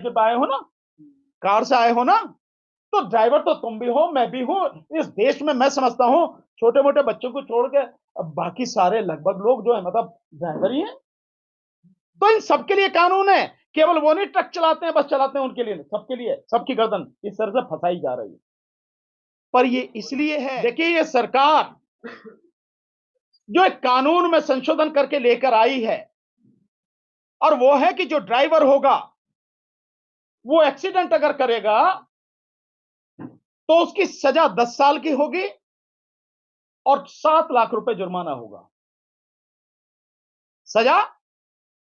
जब आए हो ना, कार से आए हो ना, तो ड्राइवर तो तुम भी हो, मैं भी हूं। इस देश में मैं समझता हूं छोटे मोटे बच्चों को छोड़ के अब बाकी सारे लगभग लोग जो है मतलब ड्राइवर ही हैं। तो इन सबके लिए कानून है। केवल वो नहीं ट्रक चलाते हैं, बस चलाते हैं उनके लिए, सबके लिए, सबकी गर्दन इस तरह से फंसाई जा रही है। पर ये इसलिए है, देखिए ये सरकार जो एक कानून में संशोधन करके लेकर आई है, और वो है कि जो ड्राइवर होगा वो एक्सीडेंट अगर करेगा तो उसकी सजा 10 साल की होगी और 7 लाख रुपए जुर्माना होगा। सजा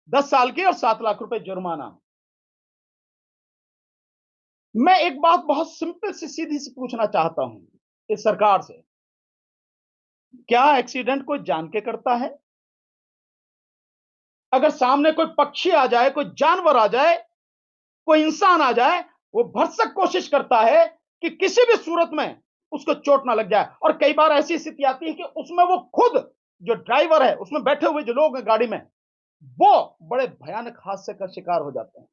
10 साल की और 7 लाख रुपए जुर्माना। मैं एक बात बहुत सिंपल सी सीधी सी पूछना चाहता हूं इस सरकार से, क्या एक्सीडेंट कोई जान के करता है? अगर सामने कोई पक्षी आ जाए, कोई जानवर आ जाए, कोई इंसान आ जाए, वो भरसक कोशिश करता है कि किसी भी सूरत में उसको चोट ना लग जाए। और कई बार ऐसी स्थिति आती है कि उसमें वो खुद जो ड्राइवर है, उसमें बैठे हुए जो लोग हैं गाड़ी में, वो बड़े भयानक हादसे का शिकार हो जाते हैं।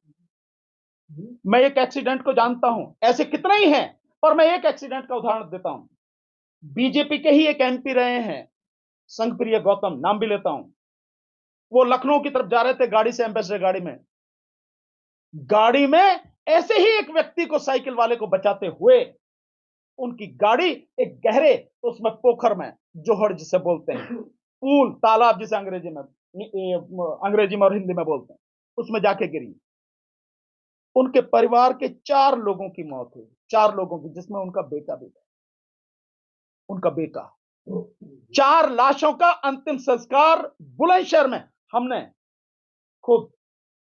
मैं एक एक्सीडेंट को जानता हूं, ऐसे कितने ही हैं, पर मैं एक एक्सीडेंट का उदाहरण देता हूं। बीजेपी के ही एक एमपी रहे हैं, संघप्रिय गौतम, नाम भी लेता हूं। वो लखनऊ की तरफ जा रहे थे गाड़ी से, एम्बेसडर गाड़ी में। गाड़ी में ऐसे ही एक व्यक्ति को, साइकिल वाले को बचाते हुए, उनकी गाड़ी एक गहरे, उसमें पोखर में, जोहड़ जिसे बोलते हैं, पूल, तालाब जिसे अंग्रेजी में और हिंदी में बोलते हैं, उसमें जाके गिरी। उनके परिवार के 4 लोगों की मौत हुई, 4 लोगों की, जिसमें उनका बेटा भी था। उनका बेटा। 4 लाशों का अंतिम संस्कार बुलंदशहर में हमने खुद,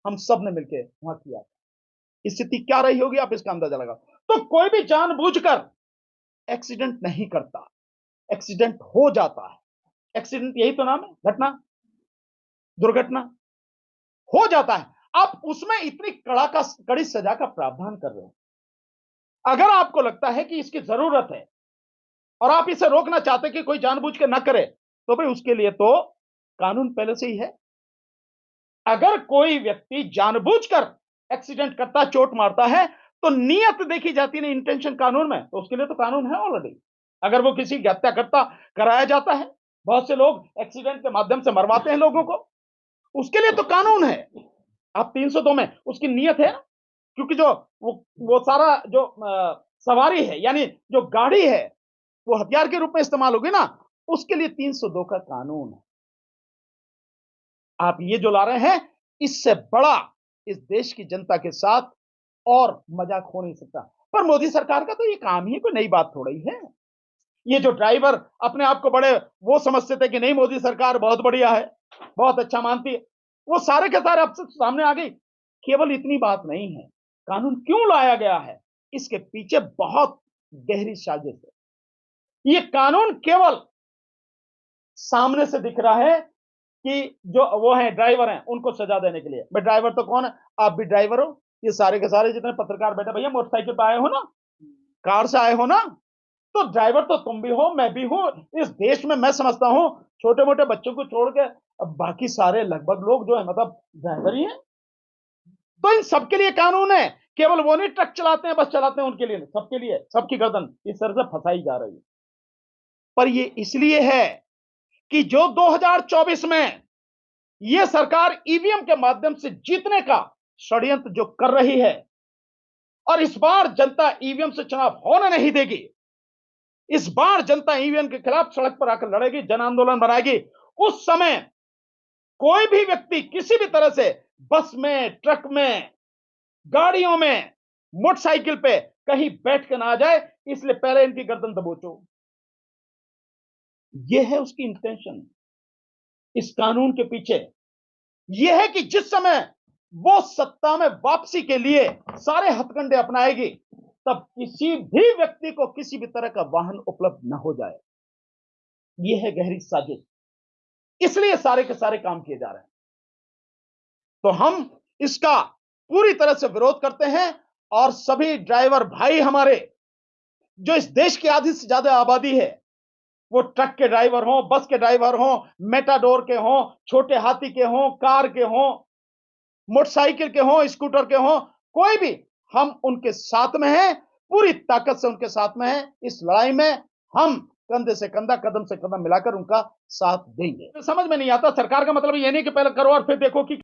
हम सब ने मिलकर वहां किया। स्थिति क्या रही होगी आप इसका अंदाजा लगाओ। तो कोई भी जानबूझकर एक्सीडेंट नहीं करता, एक्सीडेंट हो जाता है। एक्सीडेंट यही तो नाम है, घटना, दुर्घटना हो जाता है। आप उसमें इतनी कड़ी सजा का प्रावधान कर रहे हो। अगर आपको लगता है कि इसकी जरूरत है और आप इसे रोकना चाहते कि कोई जानबूझ के ना करे, तो भाई उसके लिए तो कानून पहले से ही है। अगर कोई व्यक्ति जानबूझकर एक्सीडेंट करता, चोट मारता है, तो नियत देखी जाती है, इंटेंशन कानून में, तो उसके लिए तो कानून है ऑलरेडी। अगर वो किसी की हत्या करता, कराया जाता है, बहुत से लोग एक्सीडेंट के माध्यम से मरवाते हैं लोगों को, उसके लिए तो कानून है। आप 302 में उसकी नियत है ना, क्योंकि जो वो सारा जो सवारी है, यानी जो गाड़ी है, वो हथियार के रूप में इस्तेमाल होगी ना, उसके लिए 302 का कानून है। आप ये जो ला रहे हैं, इससे बड़ा इस देश की जनता के साथ और मजाक हो नहीं सकता। पर मोदी सरकार का तो ये काम ही कोई नई बात थोड़ी है। ये जो ड्राइवर अपने आप को बड़े वो समझते थे कि नहीं मोदी सरकार बहुत बढ़िया है, बहुत अच्छा मानती है, वो सारे के सारे अब सामने आ गई। केवल इतनी बात नहीं है, कानून क्यों लाया गया है, इसके पीछे बहुत गहरी साजिश है। ये कानून केवल सामने से दिख रहा है कि जो वो है ड्राइवर हैं उनको सजा देने के लिए। भाई ड्राइवर तो कौन है? आप भी ड्राइवर हो, ये सारे के सारे जितने पत्रकार बैठे, भैया मोटरसाइकिल पे आए हो ना, कार से आए हो ना, तो ड्राइवर तो तुम भी हो, मैं भी हूं। इस देश में मैं समझता हूं छोटे मोटे बच्चों को छोड़ के अब बाकी सारे लगभग लोग जो है मतलब ड्राइवर ही हैं। तो इन सबके लिए कानून है। केवल वो नहीं ट्रक चलाते हैं, बस चलाते हैं उनके लिए, सबके लिए, सबकी गर्दन इस तरह से फंसाई जा रही है। पर ये इसलिए है कि जो 2024 में यह सरकार ईवीएम के माध्यम से जीतने का षड्यंत्र जो कर रही है, और इस बार जनता ईवीएम से चुनाव होने नहीं देगी। इस बार जनता ईवीएम के खिलाफ सड़क पर आकर लड़ेगी, जन आंदोलन बनाएगी। उस समय कोई भी व्यक्ति किसी भी तरह से बस में, ट्रक में, गाड़ियों में, मोटरसाइकिल पे कहीं बैठ के ना आ जाए, इसलिए पहले इनकी गर्दन दबोचो। यह है उसकी इंटेंशन इस कानून के पीछे। यह है कि जिस समय वो सत्ता में वापसी के लिए सारे हथकंडे अपनाएगी, तब किसी भी व्यक्ति को किसी भी तरह का वाहन उपलब्ध न हो जाए। यह है गहरी साजिश, इसलिए सारे के सारे काम किए जा रहे हैं। तो हम इसका पूरी तरह से विरोध करते हैं। और सभी ड्राइवर भाई हमारे, जो इस देश की आधी से ज्यादा आबादी है, वो ट्रक के ड्राइवर हों, बस के ड्राइवर हों, मेटाडोर के हों, छोटे हाथी के हों, कार के हों, मोटरसाइकिल के हों, स्कूटर के हों, कोई भी, हम उनके साथ में हैं, पूरी ताकत से उनके साथ में हैं। इस लड़ाई में हम कंधे से कंधा, कदम से कदम मिलाकर उनका साथ देंगे। समझ में नहीं आता, सरकार का मतलब ये नहीं कि पहले करो और फिर देखो कि